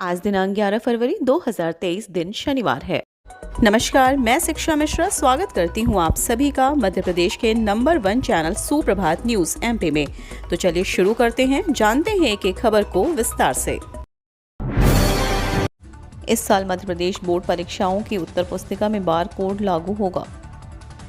आज दिनांक 11 फरवरी 2023 दिन शनिवार है। नमस्कार, मैं शिक्षा मिश्रा स्वागत करती हूँ आप सभी का मध्य प्रदेश के नंबर 1 चैनल सुप्रभात न्यूज एमपी में। तो चलिए शुरू करते हैं, जानते हैं एक खबर को विस्तार से। इस साल मध्य प्रदेश बोर्ड परीक्षाओं की उत्तर पुस्तिका में बार कोड लागू होगा।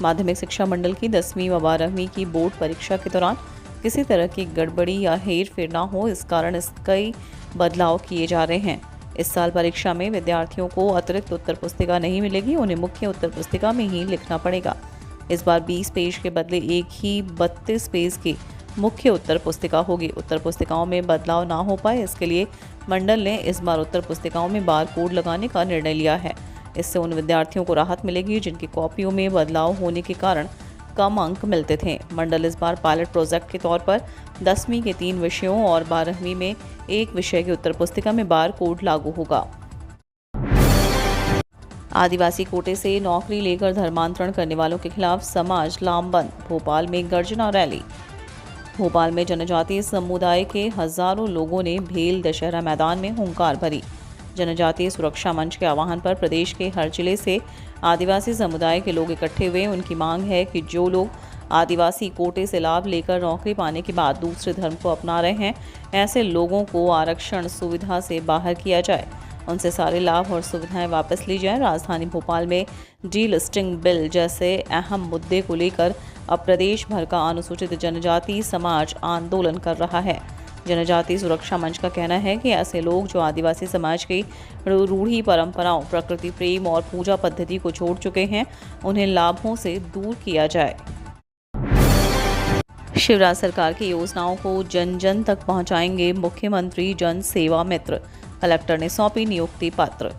माध्यमिक शिक्षा मंडल की 10वीं व 12वीं की बोर्ड परीक्षा के दौरान किसी तरह की गड़बड़ी या हेर फेर न हो, इस कारण कई बदलाव किए जा रहे हैं। इस साल परीक्षा में विद्यार्थियों को अतिरिक्त उत्तर पुस्तिका नहीं मिलेगी, उन्हें मुख्य उत्तर पुस्तिका में ही लिखना पड़ेगा। इस बार 20 पेज के बदले एक ही 32 पेज की मुख्य उत्तर पुस्तिका होगी। उत्तर पुस्तिकाओं में बदलाव ना हो पाए, इसके लिए मंडल ने इस बार उत्तर पुस्तिकाओं में बार कोड लगाने का निर्णय लिया है। इससे उन विद्यार्थियों को राहत मिलेगी जिनकी कॉपियों में बदलाव होने के कारण कम अंक मिलते थे। मंडल इस बार पायलट प्रोजेक्ट के तौर पर 10वीं के 3 विषयों और 12वीं में एक विषय की उत्तर पुस्तिका में बार कोड लागू होगा। आदिवासी कोटे से नौकरी लेकर धर्मांतरण करने वालों के खिलाफ समाज लामबंद, भोपाल में गर्जना रैली। भोपाल में जनजातीय समुदाय के हजारों लोगों ने भेल दशहरा मैदान में हुंकार भरी। जनजातीय सुरक्षा मंच के आह्वान पर प्रदेश के हर जिले से आदिवासी समुदाय के लोग इकट्ठे हुए। उनकी मांग है कि जो लोग आदिवासी कोटे से लाभ लेकर नौकरी पाने के बाद दूसरे धर्म को अपना रहे हैं, ऐसे लोगों को आरक्षण सुविधा से बाहर किया जाए, उनसे सारे लाभ और सुविधाएं वापस ली जाए। राजधानी भोपाल में डी लिस्टिंग बिल जैसे अहम मुद्दे को लेकर अब प्रदेश भर का अनुसूचित जनजाति समाज आंदोलन कर रहा है। जनजातीय सुरक्षा मंच का कहना है कि ऐसे लोग जो आदिवासी समाज की रूढ़ी परंपराओं, प्रकृति प्रेम और पूजा पद्धति को छोड़ चुके हैं, उन्हें लाभों से दूर किया जाए। शिवराज सरकार की योजनाओं को जन जन तक पहुंचाएंगे मुख्यमंत्री जन सेवा मित्र, कलेक्टर ने सौंपी नियुक्ति पत्र।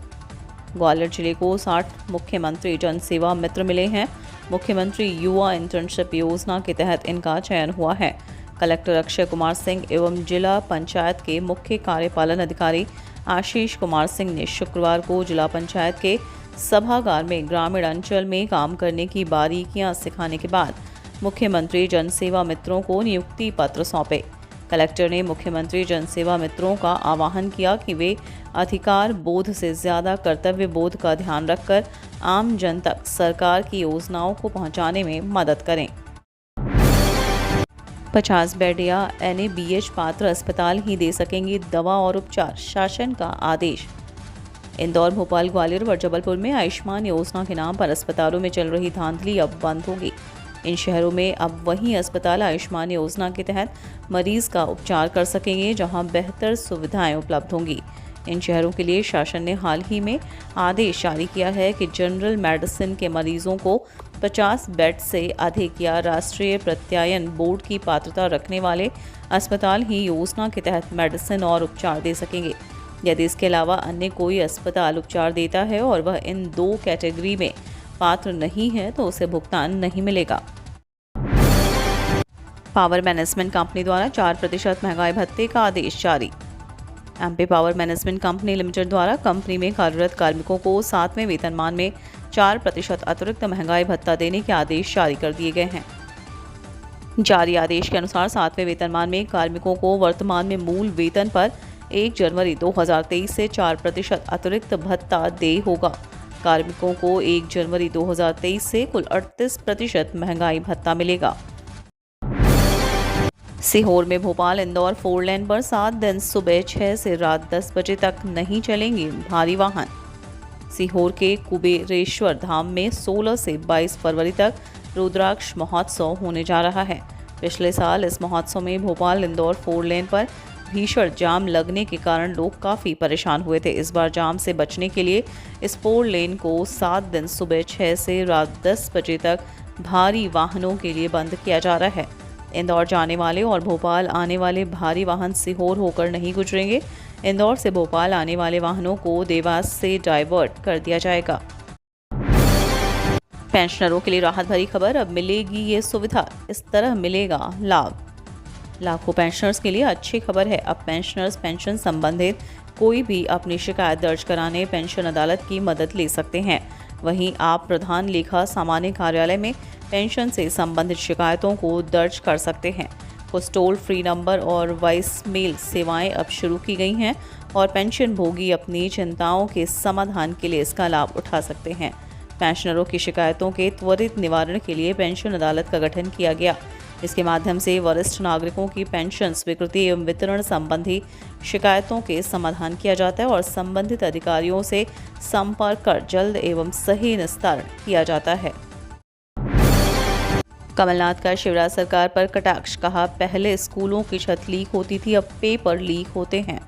ग्वालियर जिले को 60 मुख्यमंत्री जन सेवा मित्र मिले हैं। मुख्यमंत्री युवा इंटर्नशिप योजना के तहत इनका चयन हुआ है। कलेक्टर अक्षय कुमार सिंह एवं जिला पंचायत के मुख्य कार्यपालन अधिकारी आशीष कुमार सिंह ने शुक्रवार को जिला पंचायत के सभागार में ग्रामीण अंचल में काम करने की बारीकियां सिखाने के बाद मुख्यमंत्री जन सेवा मित्रों को नियुक्ति पत्र सौंपे। कलेक्टर ने मुख्यमंत्री जन सेवा मित्रों का आह्वान किया कि वे अधिकार बोध से ज्यादा कर्तव्य बोध का ध्यान रखकर आम जन तक सरकार की योजनाओं को पहुंचाने में मदद करें। 50 बेड या NABH पात्र अस्पताल ही दे सकेंगे दवा और उपचार, शासन का आदेश। इंदौर, भोपाल, ग्वालियर और जबलपुर में आयुष्मान योजना के नाम पर अस्पतालों में चल रही धांधली अब बंद होगी। इन शहरों में अब वही अस्पताल आयुष्मान योजना के तहत मरीज का उपचार कर सकेंगे जहां बेहतर सुविधाएं उपलब्ध होंगी। इन शहरों के लिए शासन ने हाल ही में आदेश जारी किया है कि जनरल मेडिसिन के मरीजों को 50 बेड से अधिक या राष्ट्रीय प्रत्यायन बोर्ड की पात्रता रखने वाले अस्पताल ही योजना के तहत मेडिसिन और उपचार दे सकेंगे। यदि इसके अलावा अन्य कोई अस्पताल उपचार देता है और वह इन 2 कैटेगरी में पात्र नहीं है तो उसे भुगतान नहीं मिलेगा। पावर मैनेजमेंट कंपनी द्वारा 4% महंगाई भत्ते का आदेश जारी। MP power management company limited द्वारा कंपनी में कार्यरत कार्मिकों को 7वें वेतनमान में 4% अतिरिक्त महंगाई भत्ता देने के आदेश जारी कर दिए गए हैं। जारी आदेश के अनुसार 7वें वेतनमान में कार्मिकों को वर्तमान में मूल वेतन पर 1 जनवरी 2023 से 4% अतिरिक्त भत्ता देय होगा। कार्मिकों को 1 जनवरी 2023 से कुल 38% महंगाई भत्ता मिलेगा। सीहोर में भोपाल इंदौर 4 लेन पर 7 दिन सुबह 6 से रात 10 बजे तक नहीं चलेंगे भारी वाहन। सीहोर के कुबेरेश्वर धाम में 16 से 22 फरवरी तक रुद्राक्ष महोत्सव होने जा रहा है। पिछले साल इस महोत्सव में भोपाल इंदौर 4 लेन पर भीषण जाम लगने के कारण लोग काफ़ी परेशान हुए थे। इस बार जाम से बचने के लिए इस 4 लेन को 7 दिन सुबह 6 से रात 10 बजे तक भारी वाहनों के लिए बंद किया जा रहा है। इंदौर जाने वाले और भोपाल आने वाले भारी वाहन सीहोर होकर नहीं गुजरेंगे। इंदौर से भोपाल आने वाले वाहनों को देवास से डाइवर्ट कर दिया जाएगा। पेंशनरों के लिए राहत भरी खबर, अब मिलेगी ये सुविधा, इस तरह मिलेगा लाभ। लाखों पेंशनर्स के लिए अच्छी खबर है। अब पेंशनर्स पेंशन संबंधित कोई भी अपनी शिकायत दर्ज कराने पेंशन अदालत की मदद ले सकते हैं। वहीं आप प्रधान लेखा सामान्य कार्यालय में पेंशन से संबंधित शिकायतों को दर्ज कर सकते हैं। कुछ टोल फ्री नंबर और वॉइस मेल सेवाएं अब शुरू की गई हैं। और पेंशन भोगी अपनी चिंताओं के समाधान के लिए इसका लाभ उठा सकते हैं। पेंशनरों की शिकायतों के त्वरित निवारण के लिए पेंशन अदालत का गठन किया गया। इसके माध्यम से वरिष्ठ नागरिकों की पेंशन स्वीकृति एवं वितरण संबंधी शिकायतों के समाधान किया जाता है और संबंधित अधिकारियों से संपर्क कर जल्द एवं सही निस्तारण किया जाता है। कमलनाथ का शिवराज सरकार पर कटाक्ष, कहा पहले स्कूलों की छत लीक होती थी, अब पेपर लीक होते हैं।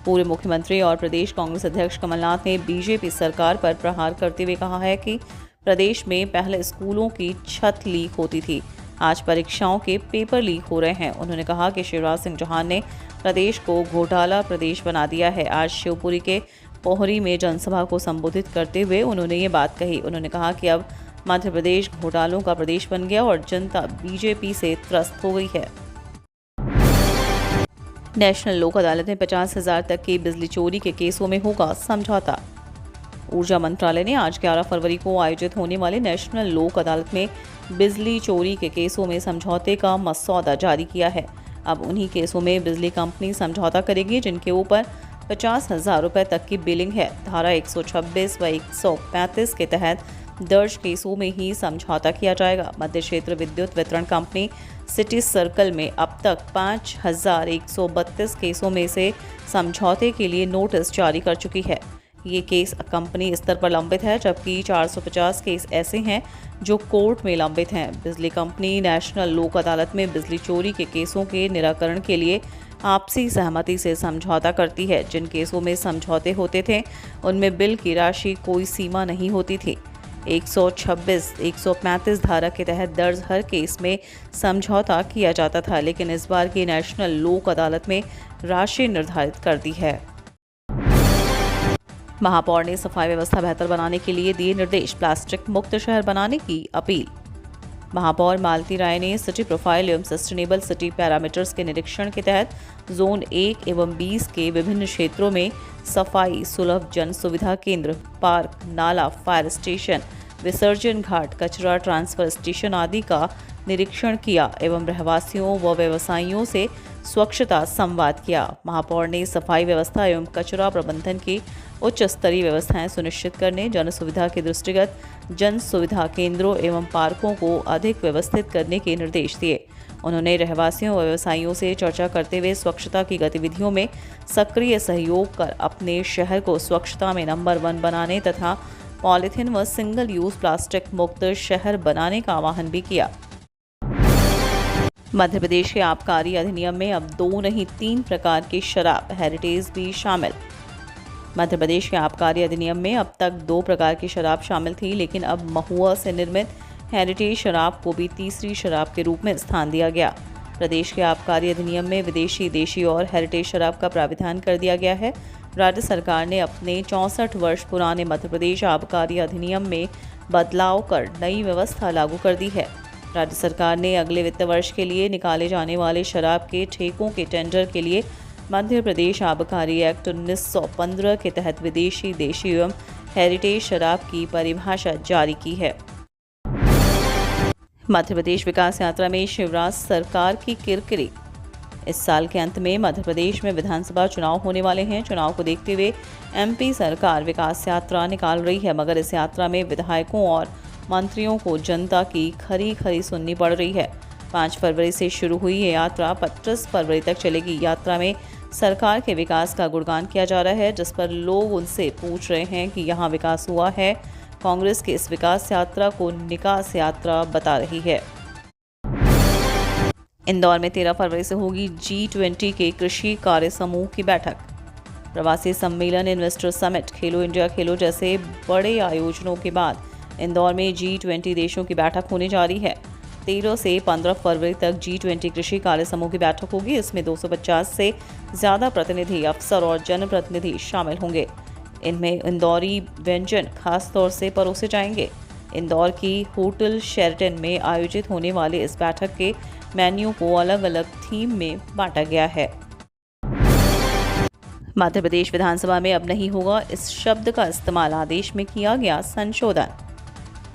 पूर्व मुख्यमंत्री और प्रदेश कांग्रेस अध्यक्ष कमलनाथ ने बीजेपी सरकार पर प्रहार करते हुए कहा है कि प्रदेश में पहले स्कूलों की छत लीक होती थी, आज परीक्षाओं के पेपर लीक हो रहे हैं। उन्होंने कहा कि शिवराज सिंह चौहान ने प्रदेश को घोटाला प्रदेश बना दिया है। आज शिवपुरी के पोहरी में जनसभा को संबोधित करते हुए उन्होंने ये बात कही। उन्होंने कहा कि अब मध्य प्रदेश घोटालों का प्रदेश बन गया और जनता बीजेपी से त्रस्त हो गई है। नेशनल लोक अदालत में 50,000 तक की बिजली चोरी के केसों में होगा समझौता। ऊर्जा मंत्रालय ने आज 11 फरवरी को आयोजित होने वाले नेशनल लोक अदालत में बिजली चोरी के केसों में समझौते का मसौदा जारी किया है। अब उन्हीं केसों में बिजली कंपनी समझौता करेगी जिनके ऊपर 50,000 रुपये तक की बिलिंग है। धारा 126 व 135 के तहत दर्ज केसों में ही समझौता किया जाएगा। मध्य क्षेत्र विद्युत वितरण कंपनी सिटी सर्कल में अब तक 5,132 केसों में से समझौते के लिए नोटिस जारी कर चुकी है। ये केस कंपनी स्तर पर लंबित है, जबकि 450 केस ऐसे हैं जो कोर्ट में लंबित हैं। बिजली कंपनी नेशनल लोक अदालत में बिजली चोरी के केसों के निराकरण के लिए आपसी सहमति से समझौता करती है। जिन केसों में समझौते होते थे उनमें बिल की राशि कोई सीमा नहीं होती थी। 126, 135 धारा के तहत दर्ज हर केस में समझौता किया जाता था, लेकिन इस बार की नेशनल लोक अदालत में राशि निर्धारित कर दी है। महापौर ने सफाई व्यवस्था बेहतर बनाने के लिए दिए निर्देश, प्लास्टिक मुक्त शहर बनाने की अपील। महापौर मालती राय ने सिटी प्रोफाइल एवं सस्टेनेबल सिटी पैरामीटर्स के निरीक्षण के तहत जोन 1 एवं 20 के विभिन्न क्षेत्रों में सफाई, सुलभ जन सुविधा केंद्र, पार्क, नाला, फायर स्टेशन, विसर्जन घाट, कचरा ट्रांसफर स्टेशन आदि का निरीक्षण किया एवं रहवासियों व व्यवसायियों से स्वच्छता संवाद किया। महापौर ने सफाई व्यवस्था एवं कचरा प्रबंधन की उच्च स्तरीय व्यवस्थाएं सुनिश्चित करने, जन सुविधा के दृष्टिगत जन सुविधा केंद्रों एवं पार्कों को अधिक व्यवस्थित करने के निर्देश दिए। उन्होंने रहवासियों व व्यवसायियों से चर्चा करते हुए स्वच्छता की गतिविधियों में सक्रिय सहयोग कर अपने शहर को स्वच्छता में नंबर 1 बनाने तथा पॉलीथीन व सिंगल यूज प्लास्टिक मुक्त शहर बनाने का आह्वान भी किया। मध्य प्रदेश के आबकारी अधिनियम में अब 2 नहीं 3 प्रकार की शराब, हेरिटेज भी शामिल। मध्य प्रदेश के आबकारी अधिनियम में अब तक 2 प्रकार की शराब शामिल थी, लेकिन अब महुआ से निर्मित हेरिटेज शराब को भी तीसरी शराब के रूप में स्थान दिया गया। प्रदेश के आबकारी अधिनियम में विदेशी, देशी और हेरिटेज शराब का प्राविधान कर दिया गया है। राज्य सरकार ने अपने 64 वर्ष पुराने मध्य प्रदेश आबकारी अधिनियम में बदलाव कर नई व्यवस्था लागू कर दी है। राज्य सरकार ने अगले वित्त वर्ष के लिए निकाले जाने वाले शराब के ठेकों के टेंडर के लिए मध्य प्रदेश आबकारी एक्ट 1915 के तहत विदेशी, देशी एवं हेरिटेज शराब की परिभाषा जारी की है। मध्य प्रदेश विकास यात्रा में शिवराज सरकार की किरकिरी। इस साल के अंत में मध्य प्रदेश में विधानसभा चुनाव होने वाले हैं। चुनाव को देखते हुए एमपी सरकार विकास यात्रा निकाल रही है, मगर इस यात्रा में विधायकों और मंत्रियों को जनता की खरी सुननी पड़ रही है। 5 फरवरी से शुरू हुई ये यात्रा 25 फरवरी तक चलेगी। यात्रा में सरकार के विकास का गुणगान किया जा रहा है, जिस पर लोग उनसे पूछ रहे हैं कि यहाँ विकास हुआ है। कांग्रेस की इस विकास यात्रा को निकास यात्रा बता रही है। इंदौर में 13 फरवरी से होगी G20 के कृषि कार्य समूह की बैठक। प्रवासी सम्मेलन, इन्वेस्टर समिट, खेलो इंडिया खेलो जैसे बड़े आयोजनों के बाद इंदौर में G20 देशों की बैठक होने जा रही है। 13 से 15 फरवरी तक G20 कृषि कार्य समूह की बैठक होगी। इसमें 250 से ज़्यादा प्रतिनिधि, अफसर और जनप्रतिनिधि शामिल होंगे। इनमें इंदौरी व्यंजन खास तौर से परोसे जाएंगे। इंदौर की होटल शेरटन में आयोजित होने वाले इस बैठक के मेन्यू को अलग अलग थीम में बांटा गया है। मध्य प्रदेश विधानसभा में अब नहीं होगा इस शब्द का इस्तेमाल, आदेश में किया गया संशोधन।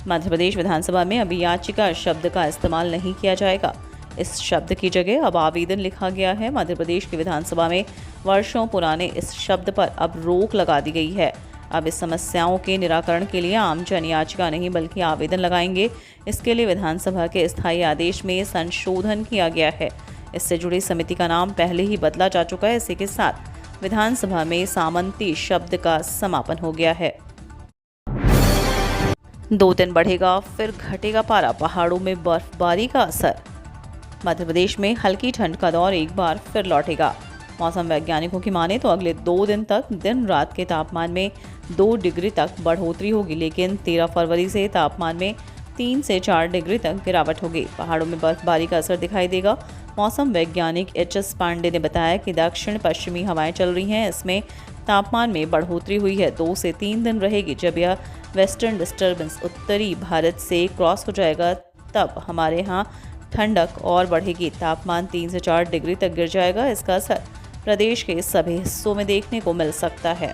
मध्य प्रदेश विधानसभा में अब याचिका शब्द का इस्तेमाल नहीं किया जाएगा। इस शब्द की जगह अब आवेदन लिखा गया है। मध्य प्रदेश की विधानसभा में वर्षों पुराने इस शब्द पर अब रोक लगा दी गई है। अब इस समस्याओं के निराकरण के लिए आम जन याचिका नहीं बल्कि आवेदन लगाएंगे। इसके लिए विधानसभा के स्थायी आदेश में संशोधन किया गया है। इससे जुड़ी समिति का नाम पहले ही बदला जा चुका है। इसी के साथ विधानसभा में सामंती शब्द का समापन हो गया है। 2 दिन बढ़ेगा फिर घटेगा पारा, पहाड़ों में बर्फबारी का असर। मध्य प्रदेश में हल्की ठंड का दौर एक बार फिर लौटेगा। मौसम वैज्ञानिकों की माने तो अगले 2 दिन तक दिन रात के तापमान में 2 डिग्री तक बढ़ोतरी होगी, लेकिन 13 फरवरी से तापमान में 3 से 4 डिग्री तक गिरावट होगी। पहाड़ों में बर्फबारी का असर दिखाई देगा। मौसम वैज्ञानिक एच.एस. पांडे ने बताया कि दक्षिण पश्चिमी हवाएं चल रही हैं। इसमें तापमान में बढ़ोतरी हुई है। 2 से 3 दिन रहेगी। जब यह वेस्टर्न डिस्टर्बेंस उत्तरी भारत से क्रॉस हो जाएगा तब हमारे यहाँ ठंडक और बढ़ेगी। तापमान 3 से 4 डिग्री तक गिर जाएगा। इसका असर प्रदेश के सभी हिस्सों में देखने को मिल सकता है।